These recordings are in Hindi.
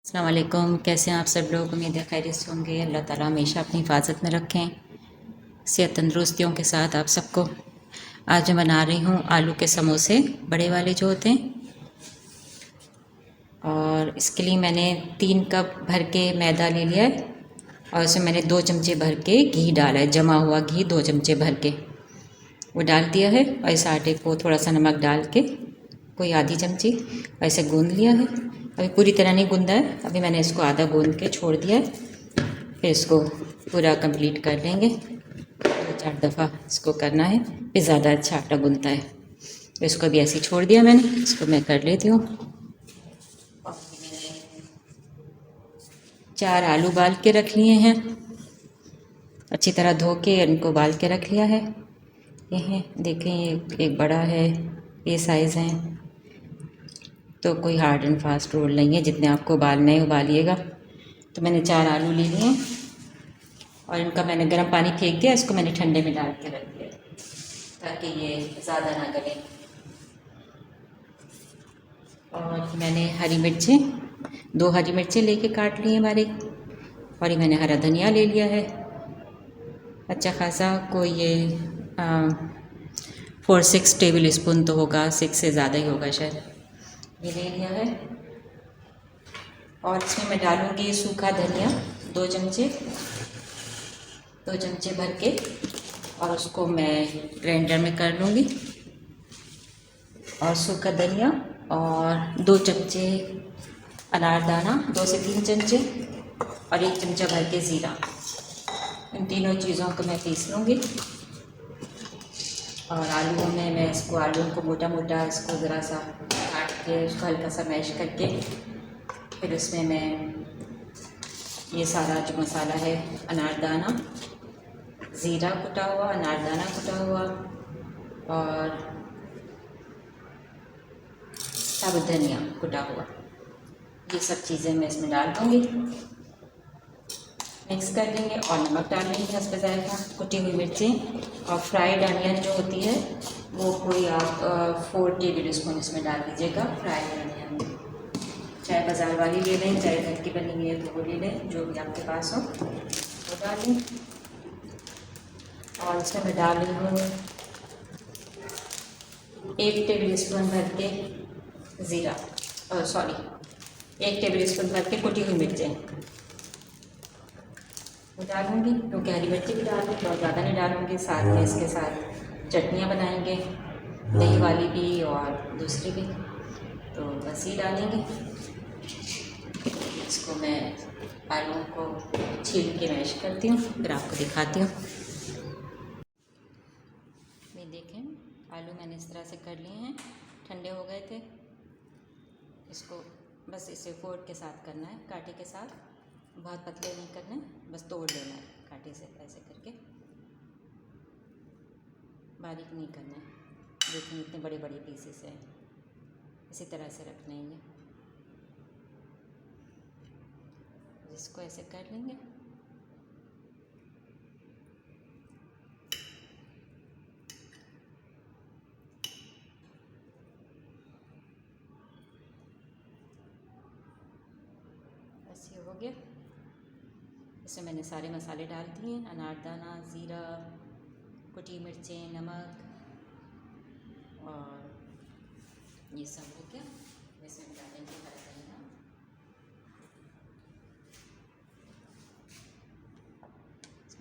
अस्सलाम वालेकुम। कैसे हैं आप सब लोग? उम्मीद है खैरियत से होंगे। अल्लाह ताला हमेशा अपनी हिफाजत में रखें, सेहत तंदुरुस्तियों के साथ आप सबको। आज मैं बना रही हूँ आलू के समोसे, बड़े वाले जो होते हैं। और इसके लिए मैंने 3 कप भर के मैदा ले लिया है और उसमें मैंने 2 चमचे भर के घी डाला है, जमा हुआ घी 2 चमचे भर के वो डाल दिया है। और इस आटे को थोड़ा सा नमक डाल के कोई आधी चमची ऐसे गूंद लिया है। अभी पूरी तरह नहीं गूंदा है, अभी मैंने इसको आधा गूंद के छोड़ दिया है। फिर इसको पूरा कंप्लीट कर लेंगे, 2-4 दफ़ा इसको करना है, फिर ज़्यादा अच्छा आटा गूंदता है। तो इसको अभी ऐसे ही छोड़ दिया मैंने, इसको मैं कर लेती हूँ। और मैंने 4 आलू बाल के रख लिए हैं, अच्छी तरह धो के इनको बाल के रख लिया है। ये हैं, देखें, ये एक बड़ा है, ये साइज़ हैं। तो कोई हार्ड एंड फास्ट रूल नहीं है, जितने आपको उबालना है उबालिएगा। तो मैंने 4 आलू ले लिए और इनका मैंने गर्म पानी फेंक दिया, इसको मैंने ठंडे में डाल के रख दिया ताकि ये ज़्यादा ना गले। और मैंने हरी मिर्चें 2 हरी मिर्चें लेके काट ली हैं बारीक। और ये मैंने हरा धनिया ले लिया है अच्छा खासा, कोई ये 4-6 टेबल स्पून तो होगा, 6 से ज़्यादा ही होगा शायद। ये ले लिया है। और इसमें मैं डालूँगी सूखा धनिया 2 चमचे, 2 चमचे भर के, और उसको मैं ग्राइंडर में कर लूँगी। और सूखा धनिया और 2 चमचे अनारदाना, 2 से 3 चमचे, और 1 चमचा भर के ज़ीरा। इन तीनों चीज़ों को मैं पीस लूँगी। और आलूओं में मैं इसको आलूओं को मोटा मोटा इसको ज़रा सा काट के उसको हल्का सा मैश करके फिर उसमें मैं ये सारा जो मसाला है, अनारदाना, ज़ीरा कुटा हुआ, अनारदाना कुटा हुआ और साबुत धनिया कुटा हुआ, ये सब चीज़ें मैं इसमें डाल दूँगी। मिक्स कर देंगे और नमक डाल लेंगे हस्ब ज़ायक़ा, कुटी हुई मिर्चें और फ्राइड अनियन जो होती है वो कोई आप 4 टेबल स्पून इसमें डाल दीजिएगा। फ्राइड अनियन चाहे बाज़ार वाली ले लें, चाहे घर की बनी हुई है तो वो ले लें, जो भी आपके पास हो वो डाल लें। और इसमें मैं डाल रही हूँ 1 टेबल स्पून भर के ज़ीरा, 1 टेबल स्पून भर के कुटी हुई मिर्चें वो डालूँगी, क्योंकि हरी मिर्ची भी डाल दूँ तो ज़्यादा नहीं डालूँगी। साथ में इसके साथ चटनियाँ बनाएंगे, दही वाली भी और दूसरी भी, तो बस ये डालेंगे। इसको मैं आलू को छील के मैश करती हूँ, फिर आपको दिखाती हूँ। ये देखें, आलू मैंने इस तरह से कर लिए हैं, ठंडे हो गए थे। इसको बस इसे फोर्क के साथ करना है, कांटे के साथ, बहुत पतले नहीं करने, बस तोड़ लेना है कांटे से ऐसे करके, बारीक नहीं करना है। देखिए इतने बड़े बड़े पीसेस हैं, इसी तरह से रखना है। ये इसको ऐसे कर लेंगे। बस ये हो गया। इसमें मैंने सारे मसाले डाल दिए, अनारदाना, ज़ीरा, कुटी मिर्चें, नमक और ये सब हो गया। इसमें डालेंगे हरा धनिया,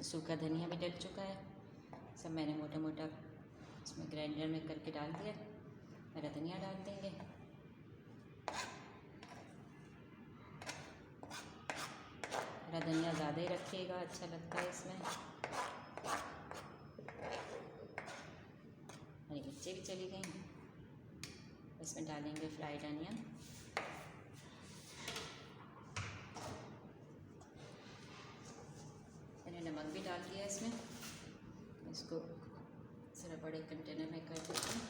सूखा धनिया भी डल चुका है, सब मैंने मोटा मोटा इसमें ग्राइंडर में करके डाल दिया। हरा धनिया डाल देंगे, हरा धनिया ज़्यादा ही रखिएगा, अच्छा लगता है इसमें। हरी मिर्चें भी चली गई, इसमें डालेंगे फ्राइड अनियन, मैंने नमक भी डाल दिया इसमें। इसको ज़रा बड़े कंटेनर में कर देते हैं।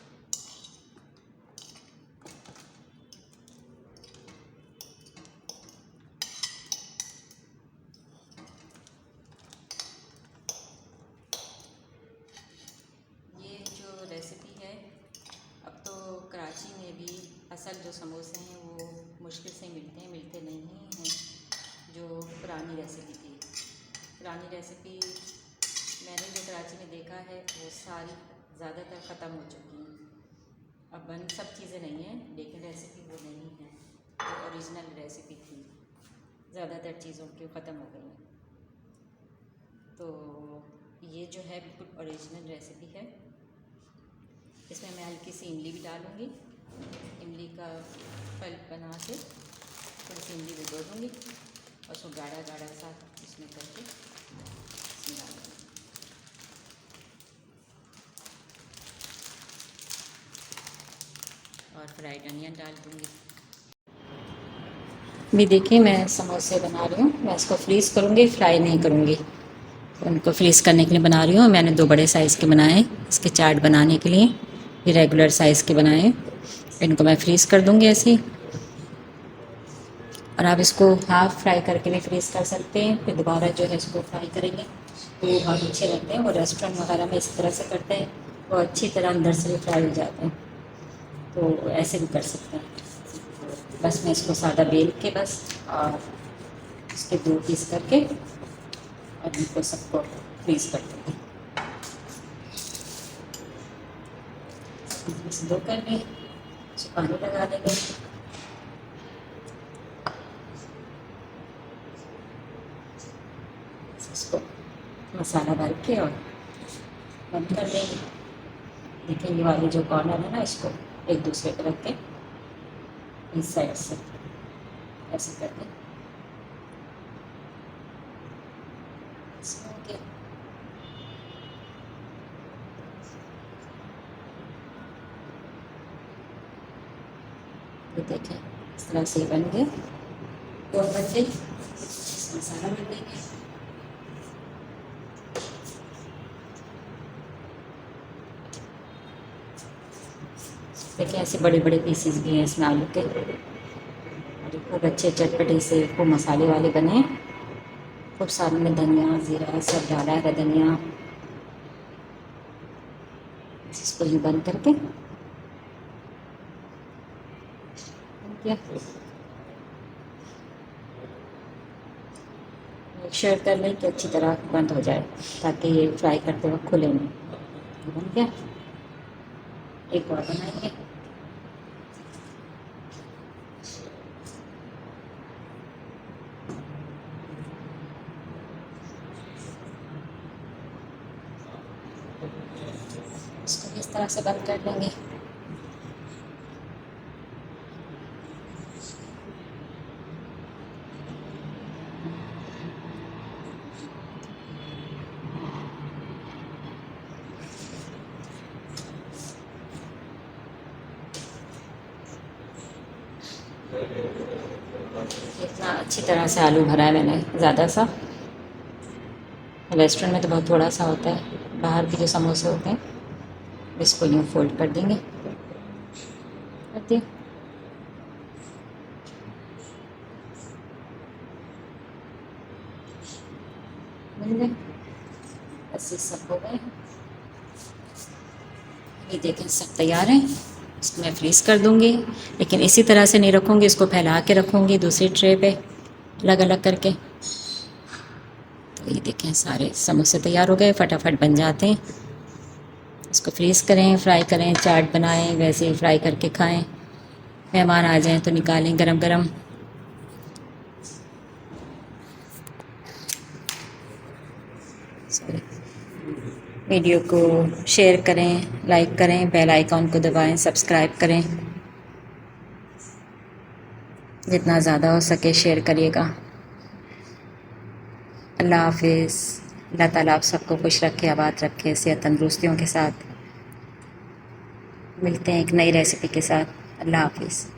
ये जो रेसिपी है, अब तो कराची में भी असल जो समोसे हैं वो मुश्किल से मिलते हैं, मिलते नहीं हैं। जो पुरानी रेसिपी थी, पुरानी रेसिपी मैंने जो कराची में देखा है वो सारी ज़्यादातर ख़त्म हो चुकी हैं। अब बन सब चीज़ें नहीं हैं, लेकिन रेसिपी वो नहीं है जो ओरिजिनल रेसिपी थी। ज़्यादातर चीज़ों की ख़त्म हो गई हैं। तो ये जो है बिल्कुल ओरिजिनल रेसिपी है। इसमें मैं हल्की सी इमली भी डालूँगी। इमली का पल्प बना के थोड़ी सी इमली भिगो दूँगी और उसको गाढ़ा गाढ़ा सा इसमें करके इसमें डालूँगी। और फ्राइड अनियन डाल दूँगी। भी देखिए मैं समोसे बना रही हूँ। मैं इसको फ्रीज़ करूँगी, फ्राई नहीं करूँगी। उनको फ्रीज़ करने के लिए बना रही हूँ। मैंने 2 बड़े साइज़ के बनाए हैं इसके चाट बनाने के लिए। ये रेगुलर साइज़ के बनाए हैं। इनको मैं फ्रीज़ कर दूँगी ऐसे ही। और आप इसको हाफ़ फ्राई करके भी फ्रीज़ कर सकते हैं, फिर दोबारा जो है इसको फ्राई करेंगे तो वो बहुत अच्छे लगते हैं। वो रेस्टोरेंट वगैरह में इस तरह से करते हैं, वो अच्छी तरह अंदर से भी फ्राई हो जाते हैं। तो ऐसे भी कर सकते हैं। बस मैं इसको सादा बेल के बस और इसके 2 पीस करके और इनको सबको फ्रीज़ कर दूँगी। इसे 2 कर लें, इसको पानी लगा देंगे। इसको मसाला भर के और बंद कर देंगे। देखिए ये वाले जो कॉर्नर है ना, इसको एक दूसरे पे रख के इस साइड से ऐसे कर दें। ये देखें इस तरह से बन गए। 2 बन गए। मसाला भर देंगे। देखिए ऐसे बड़े बड़े पीसेस भी हैं इसमें आलू के, और खूब अच्छे चटपटे से खूब मसाले वाले बने। खूब सारे में धनिया ज़ीरा सब डाला है, धनिया। इसको यूँ बंद करके मेक श्योर कर लें कि अच्छी तरह बंद हो जाए ताकि ये फ्राई करते वक्त खुले नहीं। बन गया। एक और बनाएंगे। इसको इस तरह से बंद कर लेंगे। इतना अच्छी तरह से आलू भरा है मैंने, ज़्यादा सा। रेस्टोरेंट में तो बहुत थोड़ा सा होता है। बाहर के जो समोसे होते हैं इसको यूँ फोल्ड कर देंगे। कर दिया। बन गए। बस ये सब हो गए। ये देखें सब तैयार है। इसको मैं फ्रीज़ कर दूँगी, लेकिन इसी तरह से नहीं रखूँगी, इसको फैला के रखूँगी दूसरी ट्रे पे अलग अलग करके। तो ये देखें सारे समोसे तैयार हो गए, फटाफट बन जाते हैं। इसको फ्रीज़ करें, फ्राई करें, चाट बनाएं, वैसे ही फ्राई करके खाएं। मेहमान आ जाएं तो निकालें गरम गरम। वीडियो को शेयर करें, लाइक करें, बेल आइकॉन को दबाएं, सब्सक्राइब करें। जितना ज़्यादा हो सके शेयर करिएगा। अल्लाह हाफिज़। अल्लाह ताला आप सबको खुश रखे, आबाद रखे, सेहत तंदुरुस्तियों के साथ। मिलते हैं एक नई रेसिपी के साथ। अल्लाह हाफिज़।